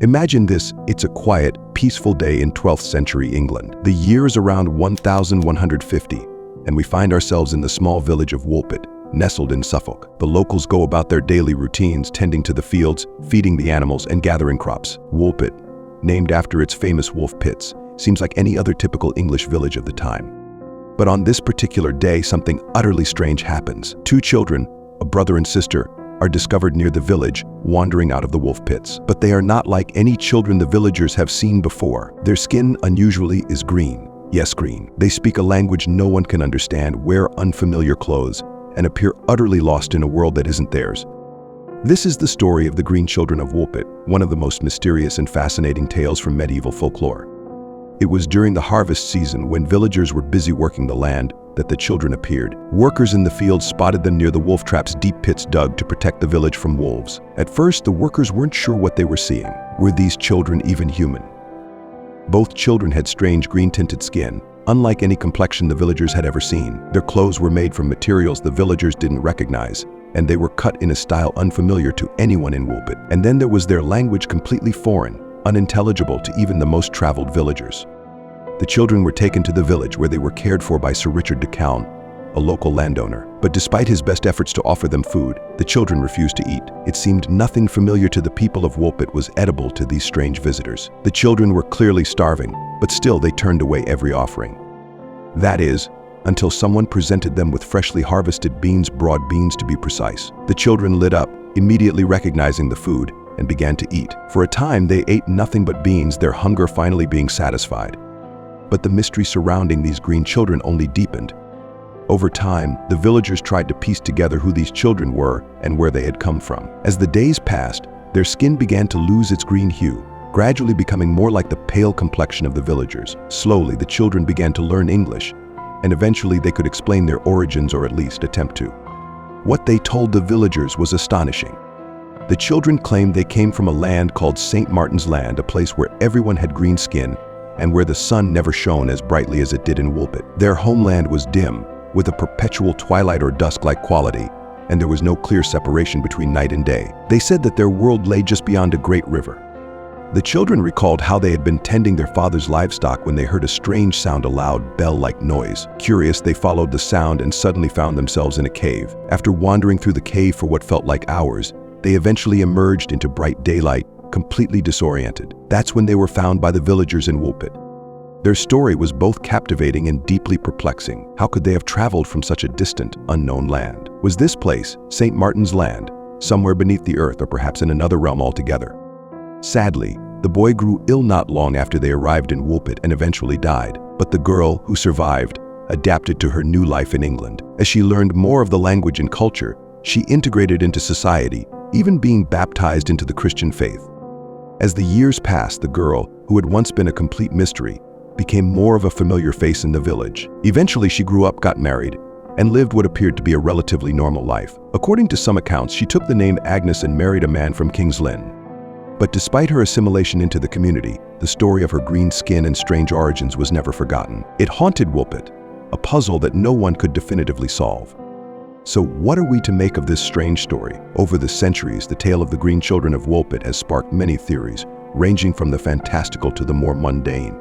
Imagine this, it's a quiet, peaceful day in 12th century England. The year is around 1150, and we find ourselves in the small village of Woolpit, nestled in Suffolk. The locals go about their daily routines, tending to the fields, feeding the animals, and gathering crops. Woolpit, named after its famous wolf pits, seems like any other typical English village of the time. But on this particular day, something utterly strange happens. Two children, a brother and sister, are discovered near the village, wandering out of the wolf pits. But they are not like any children the villagers have seen before. Their skin, unusually, is green. Yes, green. They speak a language no one can understand, wear unfamiliar clothes, and appear utterly lost in a world that isn't theirs. This is the story of the Green Children of Woolpit, one of the most mysterious and fascinating tales from medieval folklore. It was during the harvest season, when villagers were busy working the land, that the children appeared. Workers in the fields spotted them near the wolf traps, deep pits dug to protect the village from wolves. At first, the workers weren't sure what they were seeing. Were these children even human? Both children had strange green-tinted skin, unlike any complexion the villagers had ever seen. Their clothes were made from materials the villagers didn't recognize, and they were cut in a style unfamiliar to anyone in Woolpit. And then there was their language, completely foreign, unintelligible to even the most traveled villagers. The children were taken to the village, where they were cared for by Sir Richard de Calne, a local landowner. But despite his best efforts to offer them food, the children refused to eat. It seemed nothing familiar to the people of Woolpit was edible to these strange visitors. The children were clearly starving, but still they turned away every offering. That is, until someone presented them with freshly harvested beans, broad beans to be precise. The children lit up, immediately recognizing the food, and began to eat. For a time, they ate nothing but beans, their hunger finally being satisfied. But the mystery surrounding these green children only deepened. Over time, the villagers tried to piece together who these children were and where they had come from. As the days passed, their skin began to lose its green hue, gradually becoming more like the pale complexion of the villagers. Slowly, the children began to learn English, and eventually they could explain their origins, or at least attempt to. What they told the villagers was astonishing. The children claimed they came from a land called St. Martin's Land, a place where everyone had green skin and where the sun never shone as brightly as it did in Woolpit. Their homeland was dim, with a perpetual twilight or dusk-like quality, and there was no clear separation between night and day. They said that their world lay just beyond a great river. The children recalled how they had been tending their father's livestock when they heard a strange sound, a loud bell-like noise. Curious, they followed the sound and suddenly found themselves in a cave. After wandering through the cave for what felt like hours, they eventually emerged into bright daylight, completely disoriented. That's when they were found by the villagers in Woolpit. Their story was both captivating and deeply perplexing. How could they have traveled from such a distant, unknown land? Was this place, St. Martin's Land, somewhere beneath the earth, or perhaps in another realm altogether? Sadly, the boy grew ill not long after they arrived in Woolpit and eventually died. But the girl, who survived, adapted to her new life in England. As she learned more of the language and culture, she integrated into society, even being baptized into the Christian faith. As the years passed, the girl, who had once been a complete mystery, became more of a familiar face in the village. Eventually, she grew up, got married, and lived what appeared to be a relatively normal life. According to some accounts, she took the name Agnes and married a man from King's Lynn. But despite her assimilation into the community, the story of her green skin and strange origins was never forgotten. It haunted Woolpit, a puzzle that no one could definitively solve. So what are we to make of this strange story? Over the centuries, the tale of the Green Children of Woolpit has sparked many theories, ranging from the fantastical to the more mundane.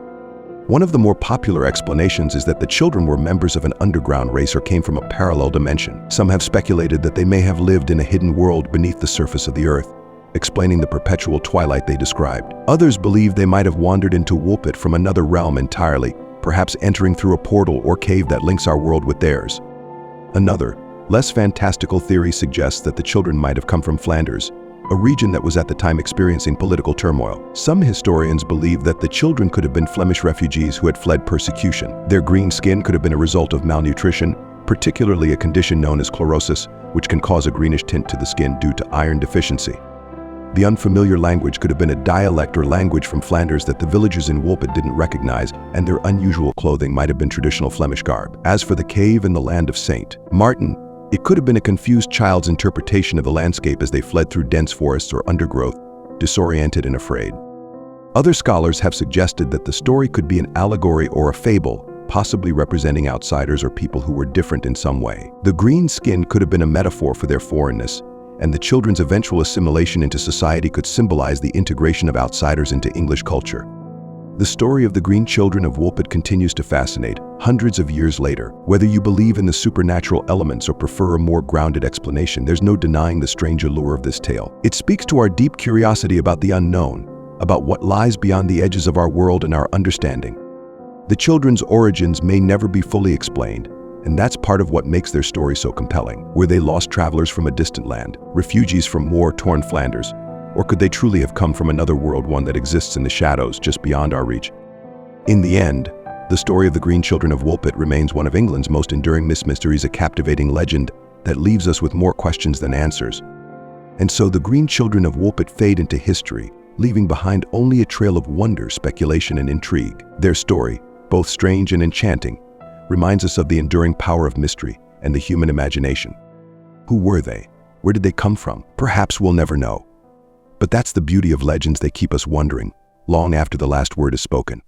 One of the more popular explanations is that the children were members of an underground race or came from a parallel dimension. Some have speculated that they may have lived in a hidden world beneath the surface of the earth, explaining the perpetual twilight they described. Others believe they might have wandered into Woolpit from another realm entirely, perhaps entering through a portal or cave that links our world with theirs. Another, less fantastical theory suggests that the children might have come from Flanders, a region that was at the time experiencing political turmoil. Some historians believe that the children could have been Flemish refugees who had fled persecution. Their green skin could have been a result of malnutrition, particularly a condition known as chlorosis, which can cause a greenish tint to the skin due to iron deficiency. The unfamiliar language could have been a dialect or language from Flanders that the villagers in Woolpit didn't recognize, and their unusual clothing might have been traditional Flemish garb. As for the cave in the land of St. Martin, it could have been a confused child's interpretation of the landscape as they fled through dense forests or undergrowth, disoriented and afraid. Other scholars have suggested that the story could be an allegory or a fable, possibly representing outsiders or people who were different in some way. The green skin could have been a metaphor for their foreignness, and the children's eventual assimilation into society could symbolize the integration of outsiders into English culture. The story of the Green Children of Woolpit continues to fascinate, hundreds of years later. Whether you believe in the supernatural elements or prefer a more grounded explanation, there's no denying the strange allure of this tale. It speaks to our deep curiosity about the unknown, about what lies beyond the edges of our world and our understanding. The children's origins may never be fully explained, and that's part of what makes their story so compelling. Were they lost travelers from a distant land, refugees from war-torn Flanders? Or could they truly have come from another world, one that exists in the shadows just beyond our reach? In the end, the story of the Green Children of Woolpit remains one of England's most enduring mysteries, a captivating legend that leaves us with more questions than answers. And so the Green Children of Woolpit fade into history, leaving behind only a trail of wonder, speculation, and intrigue. Their story, both strange and enchanting, reminds us of the enduring power of mystery and the human imagination. Who were they? Where did they come from? Perhaps we'll never know. But that's the beauty of legends. They keep us wondering, long after the last word is spoken.